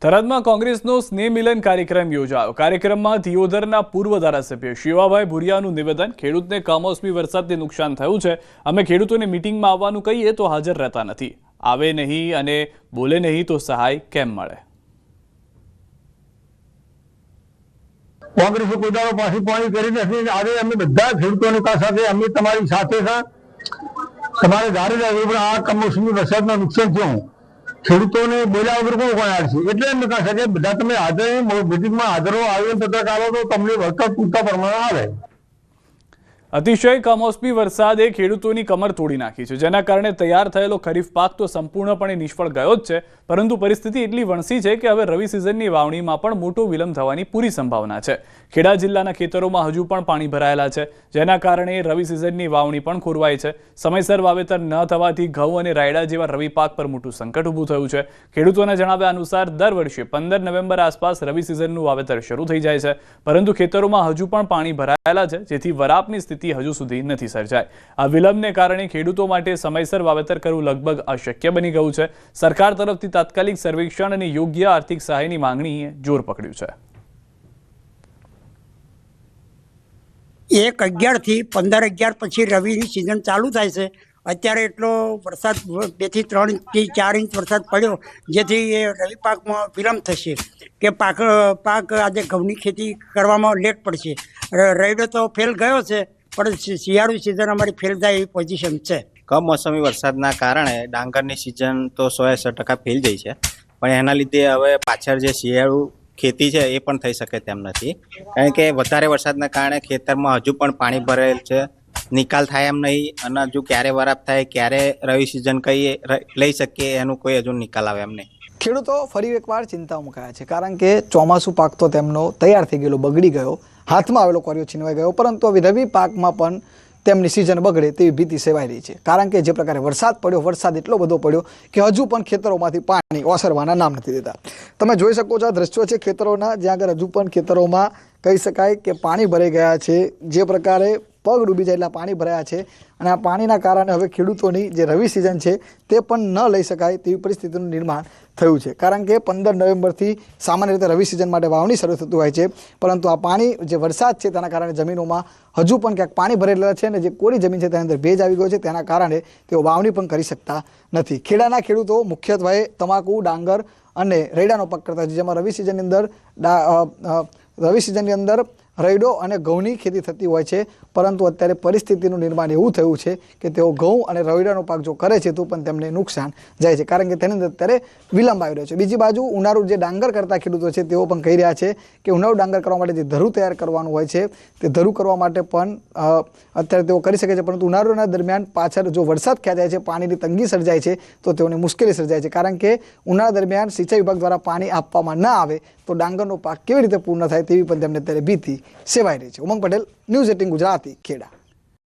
થરાદમાં કોંગ્રેસનો સ્નેહ મિલન કાર્યક્રમ યોજાયો। કાર્યક્રમમાં દિયોદરના પૂર્વ ધારાસભ્ય શિવાભાઈ ભુરિયાનું નિવેદન, ખેડૂતને કમોસમી વરસાદથી નુકસાન થયું છે, અમે ખેડૂતોને મીટિંગમાં આવવાનું કહીએ તો હાજર રહેતા નથી, આવે નહીં અને બોલે નહીં તો સહાય કેમ મળે। કોંગ્રેસે કોઈ દાડો પાછી પાણી કરી નથી। આજે અમે બધા ખેડૂતોની સાથે અમે તમારી સાથે છે। તમારે ધારે પણ આ કમોસમી વરસાદમાં નુકસાન થયું, ખેડૂતોને બોલ્યા વગર કોણ આવશે, એટલે એમ કહે છે બધા તમે હાજર મિટિંગમાં હાજરો આવીને પત્રકારો તો તમને વળતર પૂરતા પ્રમાણે આવે। અતિશય કમોસમી વરસાદે ખેડૂતોની કમર તોડી નાખી છે, જેના કારણે તૈયાર થયેલો ખરીફ પાક તો સંપૂર્ણપણે નિષ્ફળ ગયો જ છે, પરંતુ પરિસ્થિતિ એટલી વણસી છે કે હવે રવિ સિઝનની વાવણીમાં પણ મોટો વિલંબ થવાની પૂરી સંભાવના છે। ખેડા જિલ્લાના ખેતરોમાં હજુ પણ પાણી ભરાયેલા છે, જેના કારણે રવિ સિઝનની વાવણી પણ ખોરવાઈ છે। સમયસર વાવેતર ન થવાથી ઘઉં અને રાયડા જેવા રવિ પાક પર મોટું સંકટ ઊભું થયું છે। ખેડૂતોના જણાવ્યા અનુસાર દર વર્ષે 15 નવેમ્બર આસપાસ રવિ સિઝનનું વાવેતર શરૂ થઈ જાય છે, પરંતુ ખેતરોમાં હજુ પણ પાણી ભરાયેલા છે, જેથી વરાપની સ્થિતિ હજુ સુધી નથી સર્જાય। આ વિલંબને કારણે ખેડૂતો માટે સમયસર વાવેતર કરવું લગભગ અશક્ય બની ગયું છે। સરકાર તરફથી તાત્કાલિક સર્વેક્ષણ અને યોગ્ય આર્થિક સહાયની માંગણીએ જોર પકડ્યું છે। 1/11 થી 15/11 પછી રવિની સિઝન ચાલુ થાય છે। અત્યારે એટલો વરસાદ 2 થી 3 થી 4 ઇંચ વરસાદ પડ્યો, જેથી એ રવિ પાકમાં વિલંબ થશે કે પાક આજે ઘઉંની ખેતી કરવામાં લેટ પડશે। રાયડો તો ફેલ ગયો છે, પણ શિયાળુ સિઝન અમારી ફેલ થાય એવી પોઝિશન છે। કમોસમી વરસાદના કારણે ડાંગરની સિઝન તો 100% ફેલ જાય છે, પણ એના લીધે હવે પાછળ જે શિયાળુ ખેતી છે એ પણ થઈ શકે તેમ નથી, કારણ કે વધારે વરસાદના કારણે ખેતરમાં હજુ પણ પાણી ભરેલ છે, નિકાલ થાય એમ નહીં, અને હજુ ક્યારે વરાપ થાય, ક્યારે રવિ સિઝન કહીએ લઈ શકીએ એનું કોઈ હજુ નિકાલ આવે એમ નહીં। ખેડૂતો ફરી એકવાર ચિંતામાં મુકાયા છે, કારણ કે ચોમાસું પાક તો તેમનો તૈયાર થઈ ગયેલો, બગડી ગયો, હાથમાં આવેલો કોરિયો છીનવાઈ ગયો, પરંતુ હવે રવિ પાકમાં પણ તેમની સિઝન બગડે તેવી ભીતિ સેવાઈ રહી છે, કારણ કે જે પ્રકારે વરસાદ પડ્યો, વરસાદ એટલો બધો પડ્યો કે હજુ પણ ખેતરોમાંથી પાણી ઓસરવાના નામ નથી દેતા। તમે જોઈ શકો છો આ દ્રશ્યો છે ખેતરોના, જ્યાં આગળ હજુ પણ ખેતરોમાં કહી શકાય કે પાણી ભરાઈ ગયા છે, જે પ્રકારે પગ ડૂબી જાય એટલા પાણી ભરાયા છે, અને આ પાણીના કારણે હવે ખેડૂતોની જે રવિ સિઝન છે તે પણ ન લઈ શકાય તેવી પરિસ્થિતિનું નિર્માણ થયું છે, કારણ કે 15 નવેમ્બરથી સામાન્ય રીતે રવિ સિઝન માટે વાવણી શરૂ થતું હોય છે, પરંતુ આ પાણી જે વરસાદ છે તેના કારણે જમીનોમાં હજુ પણ ક્યાંક પાણી ભરેલા છે, અને જે કોરી જમીન છે તેની અંદર ભેજ આવી ગયો છે, તેના કારણે તેઓ વાવણી પણ કરી શકતા નથી। ખેડાના ખેડૂતો મુખ્યત્વે તમાકુ, ડાંગર અને રૈડાનો પાક કરતા છે, જેમાં રવિ સિઝનની અંદર રાયડો અને ઘઉંની ખેતી થતી હોય છે, પરંતુ અત્યારે પરિસ્થિતિનું નિર્માણ એવું થયું છે કે તેઓ ઘઉં અને રાયડાનો પાક જો કરે છે તો પણ તેમને નુકસાન જાય છે, કારણ કે તેની અંદર અત્યારે વિલંબ આવી રહ્યો છે। બીજી બાજુ ઉનાળુ જે ડાંગર કરતા ખેડૂતો છે તેઓ પણ કહી રહ્યા છે કે ઉનાળુ ડાંગર કરવા માટે જે ધરું તૈયાર કરવાનું હોય છે તે ધરું કરવા માટે પણ અત્યારે તેઓ કરી શકે છે, પરંતુ ઉનાળાના દરમિયાન પાછળ જો વરસાદ ખેંચાય છે, પાણીની તંગી સર્જાય છે તો તેઓને મુશ્કેલી સર્જાય છે, કારણ કે ઉનાળા દરમિયાન સિંચાઈ વિભાગ દ્વારા પાણી આપવામાં ન આવે તો ડાંગરનો પાક કેવી રીતે પૂર્ણ થાય તેવી પણ તેમને અત્યારે ભીતિ સેવાઈ રહી છે। ઉમંગ પટેલ, ન્યૂઝ 18 ગુજરાતી, ખેડા।